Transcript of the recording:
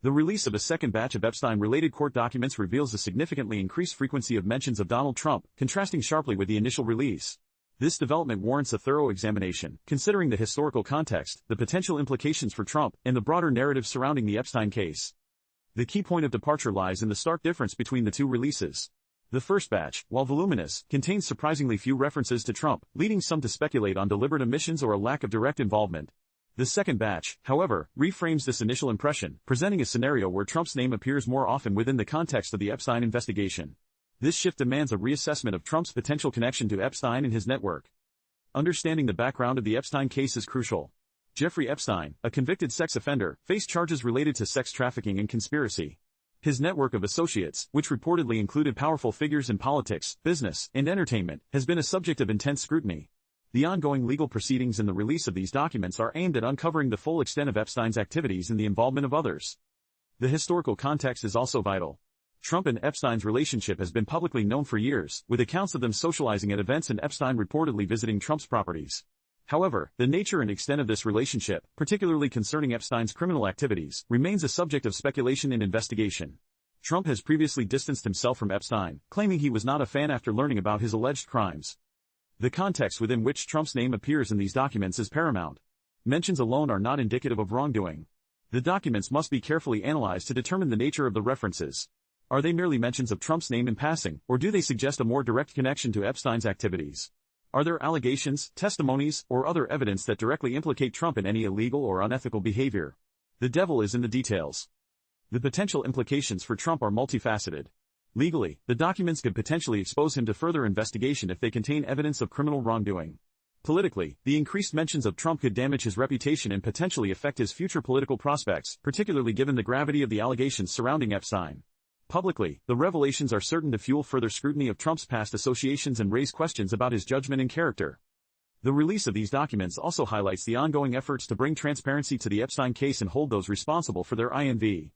The release of a second batch of Epstein-related court documents reveals a significantly increased frequency of mentions of Donald Trump, contrasting sharply with the initial release. This development warrants a thorough examination, considering the historical context, the potential implications for Trump, and the broader narrative surrounding the Epstein case. The key point of departure lies in the stark difference between the two releases. The first batch, while voluminous, contains surprisingly few references to Trump, leading some to speculate on deliberate omissions or a lack of direct involvement. The second batch, however, reframes this initial impression, presenting a scenario where Trump's name appears more often within the context of the Epstein investigation. This shift demands a reassessment of Trump's potential connection to Epstein and his network. Understanding the background of the Epstein case is crucial. Jeffrey Epstein, a convicted sex offender, faced charges related to sex trafficking and conspiracy. His network of associates, which reportedly included powerful figures in politics, business, and entertainment, has been a subject of intense scrutiny. The ongoing legal proceedings and the release of these documents are aimed at uncovering the full extent of Epstein's activities and the involvement of others. The historical context is also vital. Trump and Epstein's relationship has been publicly known for years, with accounts of them socializing at events and Epstein reportedly visiting Trump's properties. However, the nature and extent of this relationship, particularly concerning Epstein's criminal activities, remains a subject of speculation and investigation. Trump has previously distanced himself from Epstein, claiming he was not a fan after learning about his alleged crimes. The context within which Trump's name appears in these documents is paramount. Mentions alone are not indicative of wrongdoing. The documents must be carefully analyzed to determine the nature of the references. Are they merely mentions of Trump's name in passing, or do they suggest a more direct connection to Epstein's activities? Are there allegations, testimonies, or other evidence that directly implicate Trump in any illegal or unethical behavior? The devil is in the details. The potential implications for Trump are multifaceted. Legally, the documents could potentially expose him to further investigation if they contain evidence of criminal wrongdoing. Politically, the increased mentions of Trump could damage his reputation and potentially affect his future political prospects, particularly given the gravity of the allegations surrounding Epstein. Publicly, the revelations are certain to fuel further scrutiny of Trump's past associations and raise questions about his judgment and character. The release of these documents also highlights the ongoing efforts to bring transparency to the Epstein case and hold those responsible for their INV.